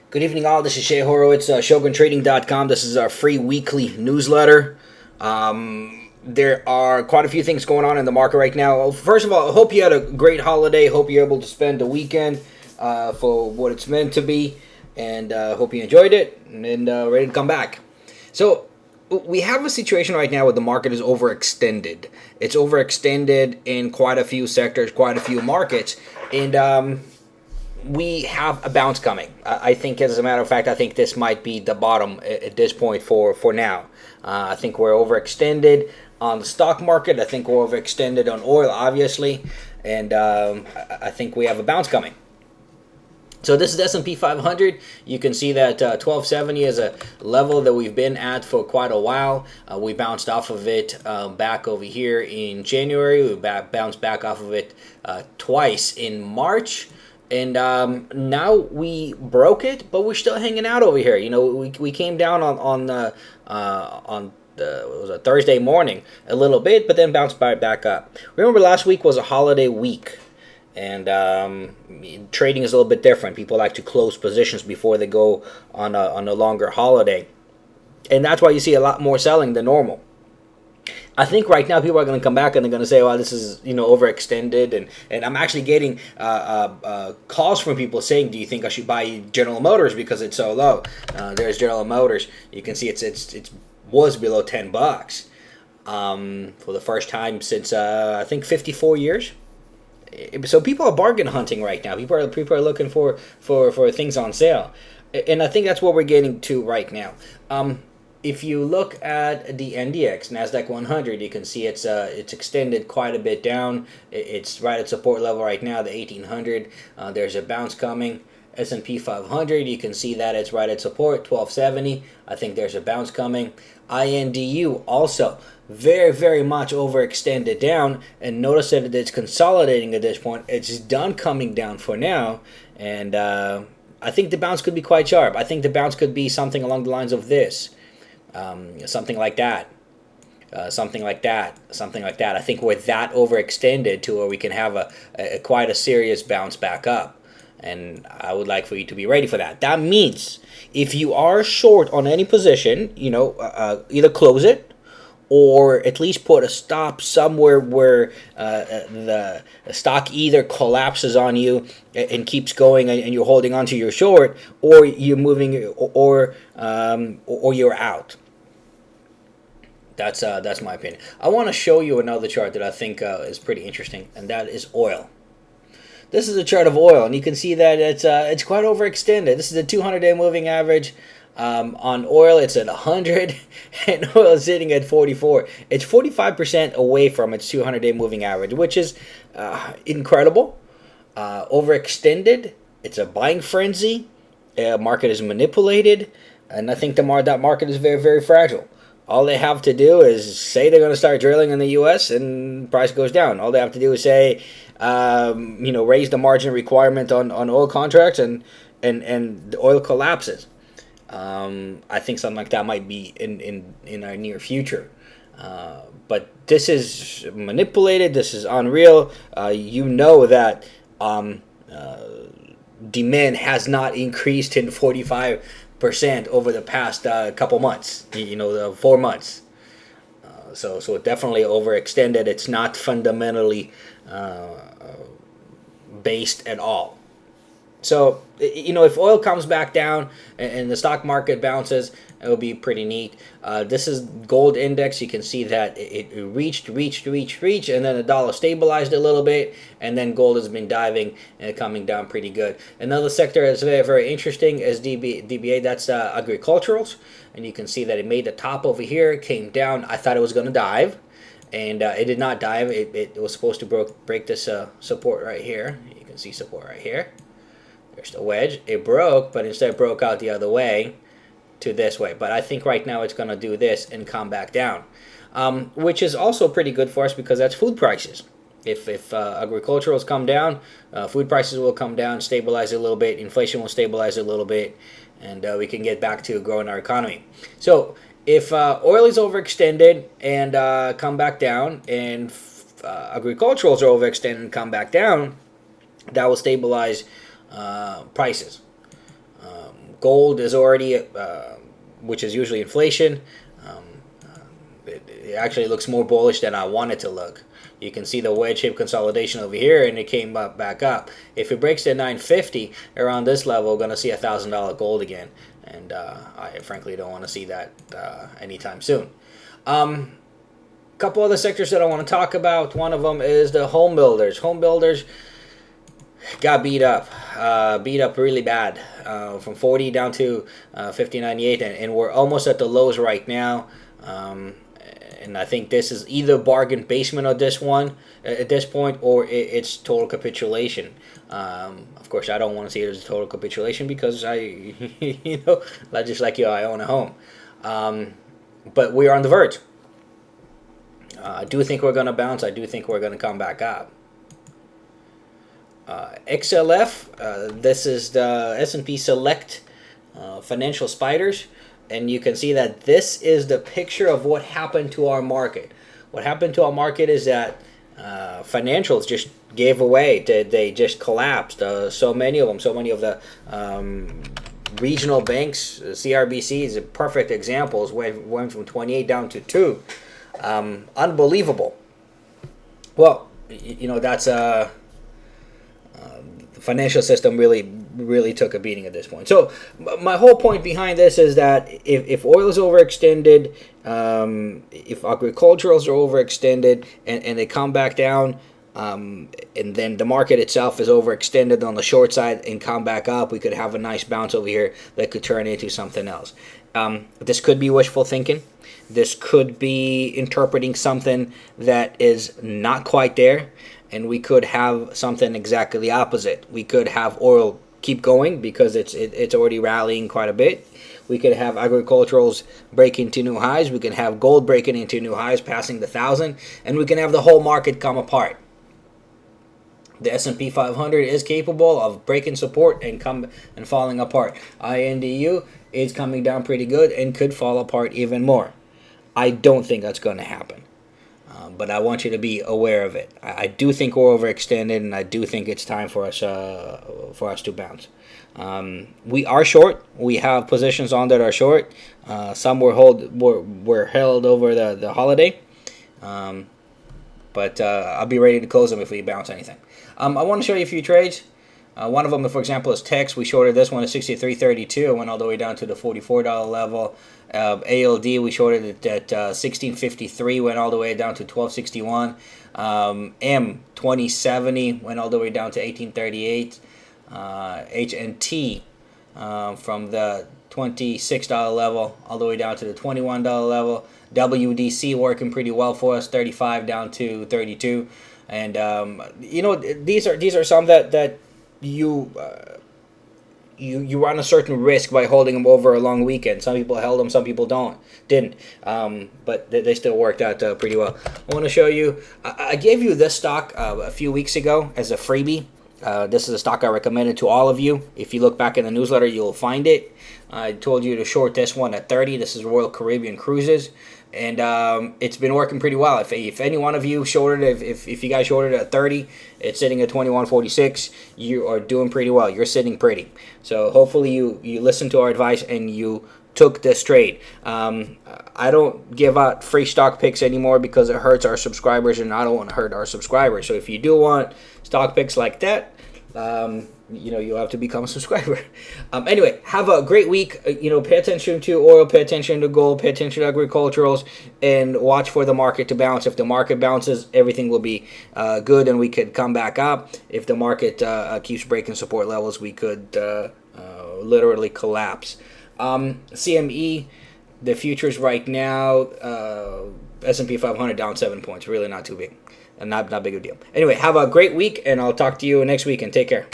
Good evening, all. This is Shay Horowitz, ShogunTrading.com. This is our free weekly newsletter. There are quite a few things going on in the market right now. Well, first of all, I hope you had a great holiday. Hope you're able to spend the weekend for what it's meant to be. And hope you enjoyed it and ready to come back. So, we have a situation right now where the market is overextended. It's overextended in quite a few sectors, quite a few markets. And we have a bounce coming. I think, as a matter of fact, I think this might be the bottom at this point for now. I think we're overextended on the stock market. I think we're overextended on oil, obviously, and I think we have a bounce coming. So this is S&P 500. You can see that 1270 is a level that we've been at for quite a while. We bounced off of it back over here in January. We bounced back off of it twice in March. And now we broke it, but we're still hanging out over here. You know, we came down on it was a Thursday morning a little bit, but then bounced back up. Remember, last week was a holiday week, and trading is a little bit different. People like to close positions before they go on a longer holiday, and that's why you see a lot more selling than normal. I think right now people are going to come back and they're going to say, "Well, this is overextended," and I'm actually getting calls from people saying, "Do you think I should buy General Motors because it's so low?" There's General Motors. You can see it was below $10 for the first time since I think 54 years. So people are bargain hunting right now. People are looking for things on sale, and I think that's what we're getting to right now. If you look at the NDX, Nasdaq 100, you can see it's extended quite a bit down. It's right at support level right now, the 1800. There's a bounce coming. S&P 500, you can see that it's right at support, 1270. I think there's a bounce coming. INDU also very, very much overextended down, and notice that it's consolidating at this point. It's done coming down for now, and I think the bounce could be quite sharp. I think the bounce could be something along the lines of this. Something like that. Something like that. I think we're that overextended to where we can have a quite a serious bounce back up. And I would like for you to be ready for that. That means if you are short on any position, either close it or at least put a stop somewhere where the stock either collapses on you and keeps going and you're holding on to your short, or you're moving, or you're out. That's my opinion. I want to show you another chart that I think is pretty interesting, and that is oil. This is a chart of oil, and you can see that it's quite overextended. This is a 200-day moving average. On oil, it's at 100, and oil is sitting at 44. It's 45% away from its 200-day moving average, which is incredible. Overextended. It's a buying frenzy. Market is manipulated, and I think that market is very, very fragile. All they have to do is say they're going to start drilling in the U.S. and price goes down. All they have to do is say, raise the margin requirement on oil contracts, and the oil collapses. I think something like that might be in our near future. But this is manipulated. This is unreal. You know that demand has not increased in 45% over the past couple months. 4 months. So definitely overextended. It's not fundamentally based at all. So, if oil comes back down and the stock market bounces, it will be pretty neat. This is gold index. You can see that it reached, and then the dollar stabilized a little bit, and then gold has been diving and coming down pretty good. Another sector that's very, very interesting is DBA. That's agriculturals, and you can see that it made the top over here, came down. I thought it was going to dive, and it did not dive. It was supposed to break this support right here. You can see support right here. There's the wedge. It broke, but instead broke out the other way to this way. But I think right now it's going to do this and come back down, which is also pretty good for us because that's food prices. If agriculturals come down, food prices will come down, stabilize a little bit. Inflation will stabilize a little bit, and we can get back to growing our economy. So if oil is overextended and come back down, and agriculturals are overextended and come back down, that will stabilize prices. Gold is already, which is usually inflation. Um, it actually looks more bullish than I want it to look. You can see the wedge shape consolidation over here, and it came up back up. If it breaks to 950 around this level, we're going to see $1,000 gold again, and I frankly don't want to see that anytime soon. Couple other sectors that I want to talk about. One of them is the home builders. Home builders got beat up really bad, from 40 down to 50.98, and we're almost at the lows right now. And I think this is either bargain basement of this one at this point, or it's total capitulation. Of course, I don't want to see it as a total capitulation because I, just like you, I own a home. But we are on the verge. I do think we're going to bounce. I do think we're going to come back up. XLF, this is the S&P Select Financial Spiders. And you can see that this is the picture of what happened to our market. What happened to our market is that financials just gave away. They just collapsed. So many of them, so many of the regional banks, CRBCs, perfect examples, went from 28 down to 2. Unbelievable. Well, that's the financial system really took a beating at this point. So my whole point behind this is that if oil is overextended, if agriculturals are overextended and they come back down, and then the market itself is overextended on the short side and come back up, we could have a nice bounce over here that could turn into something else. This could be wishful thinking. This could be interpreting something that is not quite there. And we could have something exactly the opposite. We could have oil keep going because it's already rallying quite a bit. We could have agriculturals break into new highs. We could have gold breaking into new highs, passing the 1,000, and we can have the whole market come apart. The S&P 500 is capable of breaking support and falling apart. INDU is coming down pretty good and could fall apart even more. I don't think that's going to happen. But I want you to be aware of it. I do think we're overextended, and I do think it's time for us to bounce. We are short. We have positions on that are short. Some were held over the holiday, but I'll be ready to close them if we bounce anything. I want to show you a few trades. One of them, for example, is TEX. We shorted this one at 63.32. It went all the way down to the $44 level. ALD, we shorted it at 16.53. Went all the way down to 12.61. M, 20.70. Went all the way down to 18.38. HNT, from the $26 level all the way down to the $21 level. WDC working pretty well for us, 35 down to 32. And these are some that you run a certain risk by holding them over a long weekend. Some people held them, some people didn't. But they still worked out pretty well. I want to show you. I gave you this stock a few weeks ago as a freebie. This is a stock I recommended to all of you. If you look back in the newsletter, you'll find it. I told you to short this one at 30. This is Royal Caribbean Cruises. And it's been working pretty well. If any one of you shorted it, if you guys shorted it at 30, it's sitting at 21.46. You are doing pretty well. You're sitting pretty. So hopefully you listened to our advice and you took this trade. I don't give out free stock picks anymore because it hurts our subscribers, and I don't want to hurt our subscribers. So if you do want stock picks like that, you'll have to become a subscriber. Anyway, have a great week. Pay attention to oil, pay attention to gold, pay attention to agriculturals, and watch for the market to bounce. If the market bounces, everything will be good, and we could come back up. If the market keeps breaking support levels, we could literally collapse. CME, the futures right now, S&P 500 down 7 points. Really not too big. And not big of a deal. Anyway, have a great week, and I'll talk to you next week, and take care.